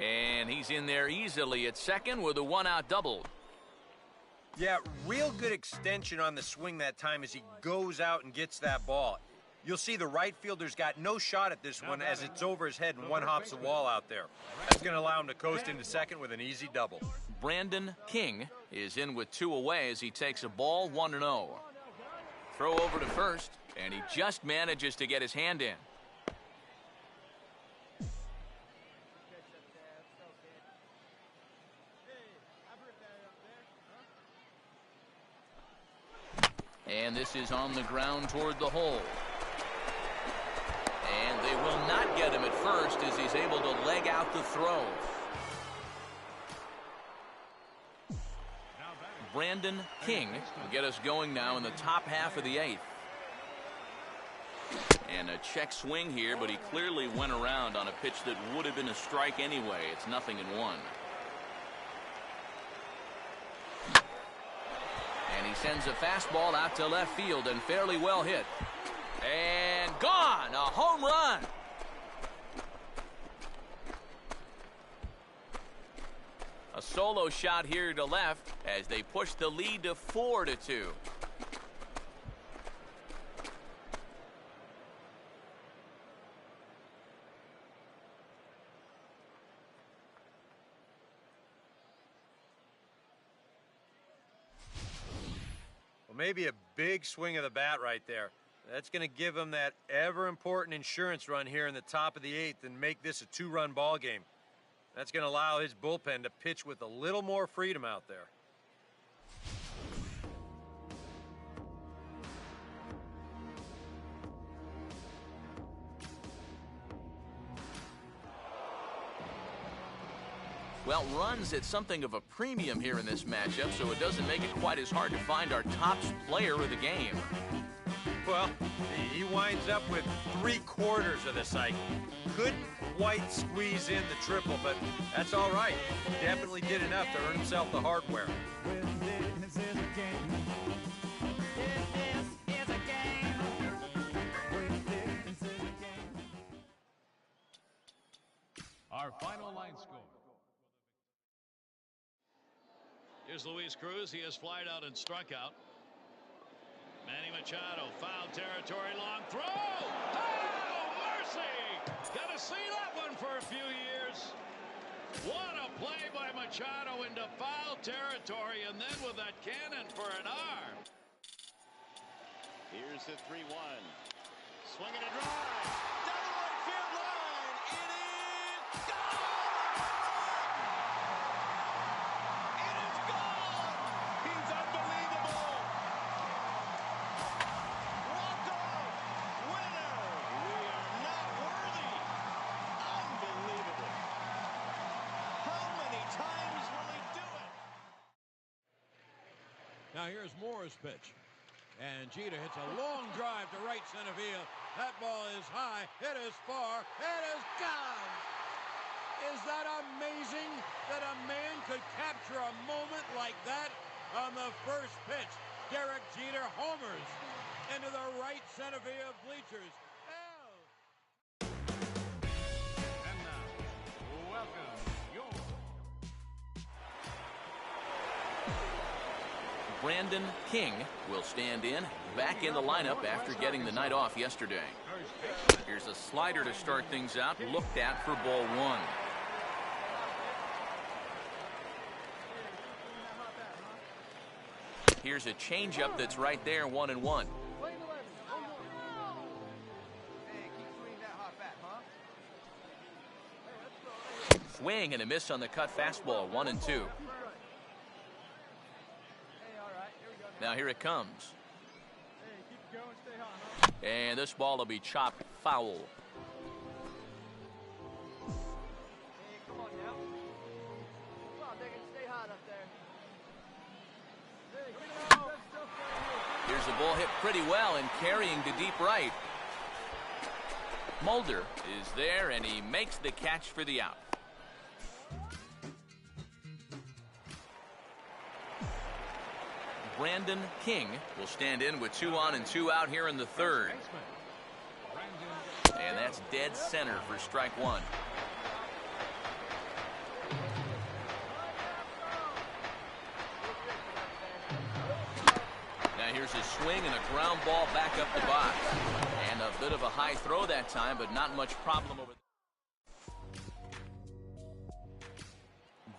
And he's in there easily at second with a one-out double. Yeah, real good extension on the swing that time as he goes out and gets that ball. You'll see the right fielder's got no shot at this one as it's over his head and one hops the wall out there. That's going to allow him to coast into second with an easy double. Brandon King is in with 2 away as he takes a ball 1-0. Throw over to first, and he just manages to get his hand in. And this is on the ground toward the hole. And they will not get him at first as he's able to leg out the throw. Brandon King will get us going now in the top half of the 8th. And a check swing here, but he clearly went around on a pitch that would have been a strike anyway. It's 0-1. And he sends a fastball out to left field and fairly well hit. And gone! A home run! A solo shot here to left as they push the lead to 4-2. Maybe a big swing of the bat right there. That's going to give him that ever-important insurance run here in the top of the 8th and make this a 2-run ball game. That's going to allow his bullpen to pitch with a little more freedom out there. Well, runs at something of a premium here in this matchup, so it doesn't make it quite as hard to find our top player of the game. Well, he winds up with 3/4 of the cycle. Couldn't quite squeeze in the triple, but that's all right. Definitely did enough to earn himself the hardware. Our final line score. Here's Luis Cruz. He has flied out and struck out. Manny Machado, foul territory, long throw. Oh, mercy! Got to see that one for a few years. What a play by Machado into foul territory, and then with that cannon for an arm. Here's the 3-1. Swinging a drive. Down the right field line. It is gone! It is gone! He's unbelievable! Walk-off winner! We are not worthy! Unbelievable! How many times will he do it? Now here's Moore's pitch. And Jeter hits a long drive to right center field. That ball is high. It is far. It is gone. Is that amazing that a man could capture a moment like that on the first pitch? Derek Jeter homers into the right center field bleachers. And now, welcome your Brandon King will stand in, back in the lineup after getting the night off yesterday. Here's a slider to start things out, looked at for ball 1. Here's a changeup that's right there, 1-1. Swing and a miss on the cut fastball, 1-2. Now here it comes. And this ball will be chopped foul. Here's the ball hit pretty well and carrying to deep right. Mulder is there and he makes the catch for the out. Brandon King will stand in with 2 on and 2 out here in the 3rd. And that's dead center for strike 1. Here's his swing and a ground ball back up the box. And a bit of a high throw that time, but not much problem over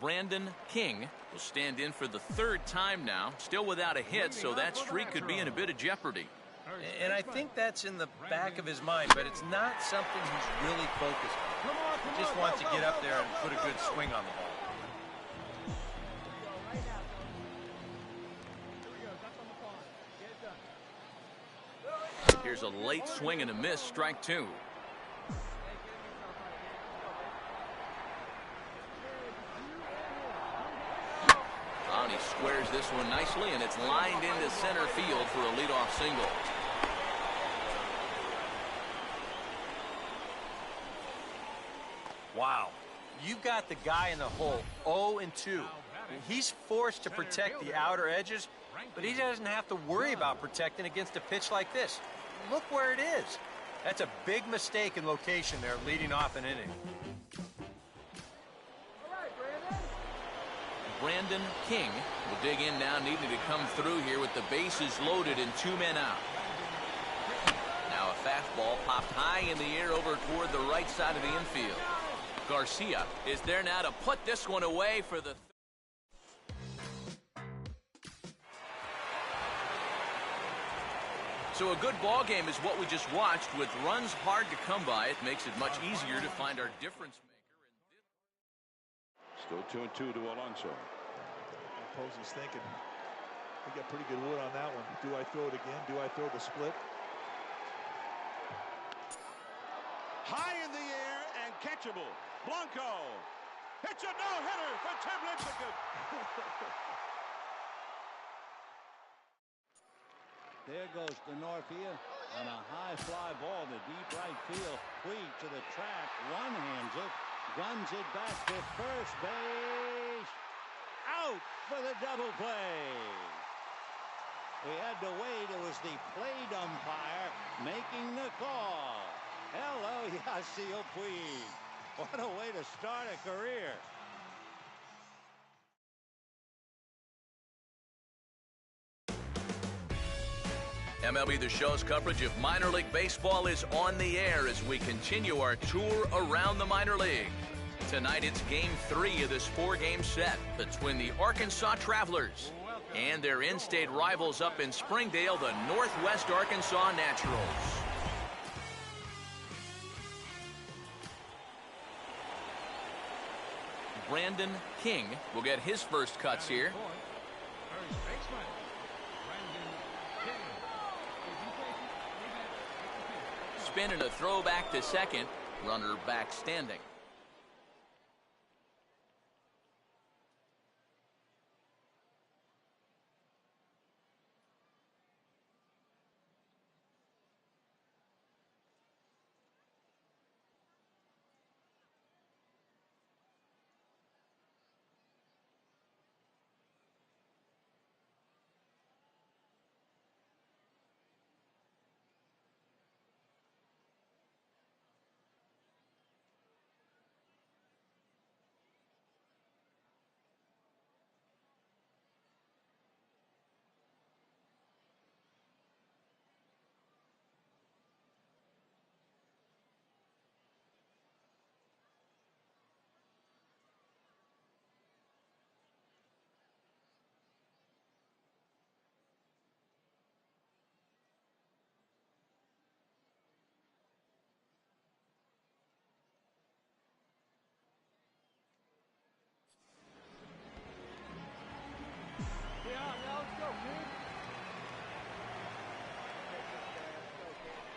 Brandon King will stand in for the third time now, still without a hit, so that streak could be in a bit of jeopardy. And I think that's in the back of his mind, but it's not something he's really focused on. He just wants to get up there and put a good swing on the ball. Here's a late swing and a miss, strike two. And he squares this one nicely, and it's lined into center field for a leadoff single. Wow. You've got the guy in the hole 0-2. He's forced to protect the outer edges, but he doesn't have to worry about protecting against a pitch like this. Look where it is. That's a big mistake in location there, leading off an inning. Brandon King will dig in now, needing to come through here with the bases loaded and 2 men out. Now a fastball popped high in the air over toward the right side of the infield. Garcia is there now to put this one away for the So a good ball game is what we just watched. With runs hard to come by, it makes it much easier to find our difference maker. Still 2-2 to Alonso. Posey's thinking, we got pretty good wood on that one. Do I throw it again? Do I throw the split? High in the air and catchable. Blanco hits a no-hitter for Tim Lincecum. There goes Denorfia on a high fly ball to deep right field. Puig to the track, one-hands it, guns it back to first base. Out for the double play. We had to wait. It was the plate umpire making the call. Hello, Yasiel Puig. What a way to start a career. MLB The Show's coverage of minor league baseball is on the air as we continue our tour around the minor league. Tonight it's Game 3 of this 4-game set between the Arkansas Travelers and their in-state rivals up in Springdale, the Northwest Arkansas Naturals. Brandon King will get his first cuts here. Spin and a throw back to second. Runner back standing.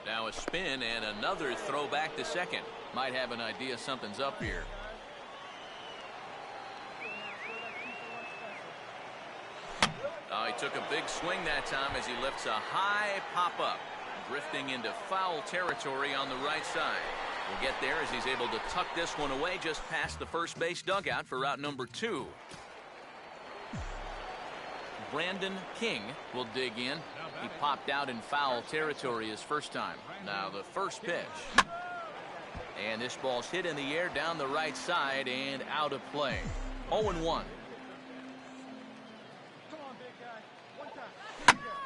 Now a spin and another throw back to second. Might have an idea something's up here. Oh, he took a big swing that time as he lifts a high pop-up, drifting into foul territory on the right side. We'll get there as he's able to tuck this one away just past the first base dugout for route number 2. Brandon King will dig in. He popped out in foul territory his first time. Now the first pitch. And this ball's hit in the air down the right side and out of play. 0-1.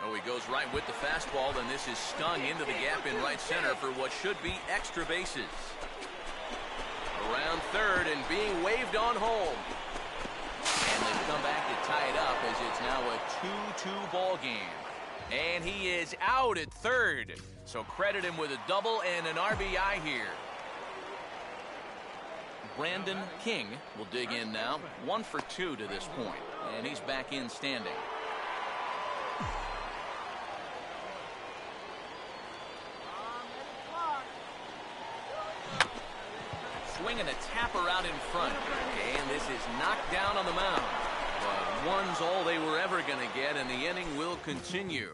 Oh, he goes right with the fastball, and this is stung into the gap in right center for what should be extra bases. Around third and being waved on home. And they come back to tie it up as it's now a 2-2 ball game. And he is out at third. So credit him with a double and an RBI here. Brandon King will dig in now. 1 for 2 to this point. And he's back in standing. Swinging a tapper out in front. And this is knocked down on the mound. But one's all they were ever going to get, and the inning will continue.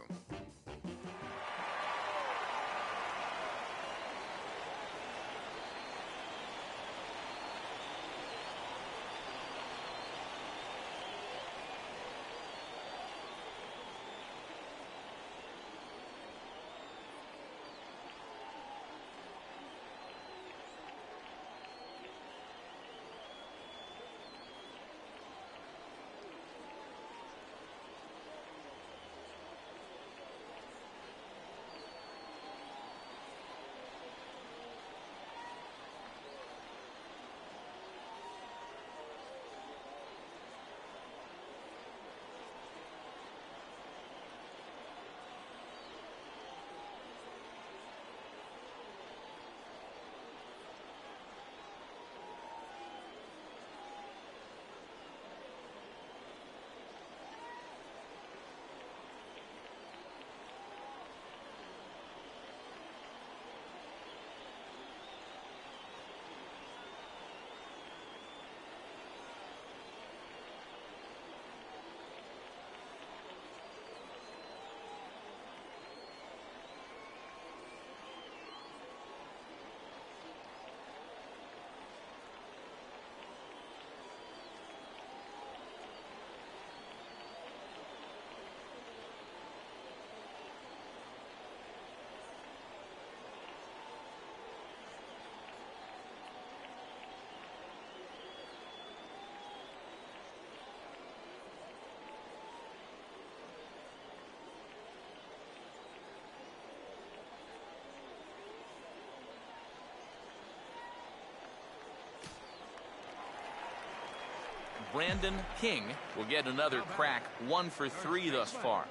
Brandon King will get another crack. 1 for 3 thus far.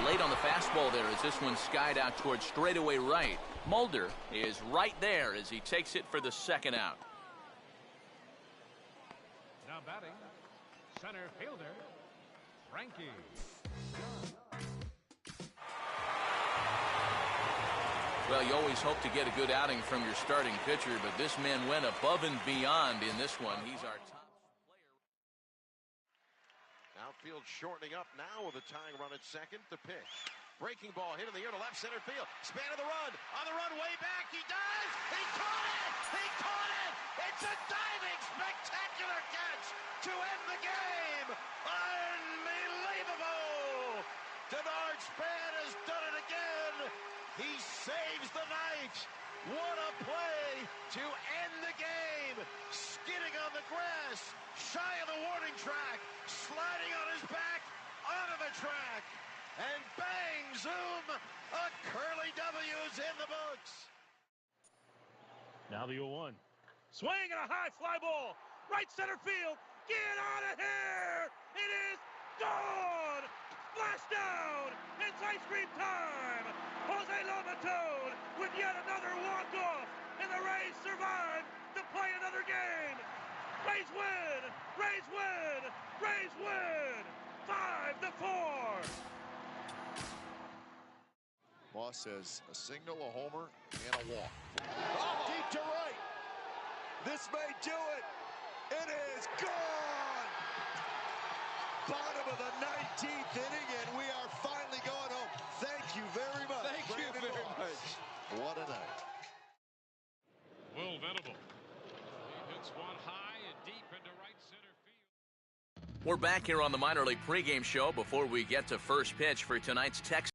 Late on the fastball there as this one skied out towards straightaway right. Mulder is right there as he takes it for the second out. Now batting, center fielder, Frankie. Well, you always hope to get a good outing from your starting pitcher, but this man went above and beyond in this one. He's our top player. Outfield shortening up now with a tying run at second. The pitch. Breaking ball hit in the air to left center field. Span of the run. On the run way back. He does. He caught it. He caught it. It's a diving spectacular catch to end the game. Unbelievable. Denard Span has done it again. He saves the night. What a play to end the game. Skidding on the grass, shy of the warning track, sliding on his back, onto the track. And bang, zoom, a Curly W's in the books. Now the 0-1. Swing and a high fly ball. Right center field. Get out of here. It is gone. Flash down. It's ice cream time. Jose Lobaton with yet another walk-off. And the Rays survive to play another game. Rays win. Rays win. Rays win. 5-4. Moss says a single, a homer, and a walk. Oh, deep to right. This may do it. It is gone. Bottom of the 19th inning, and we are finally going home. Thank you very much. Thank you very much. What a night. Will Venable. He hits one high and deep into right center field. We're back here on the minor league pregame show before we get to first pitch for tonight's Texas.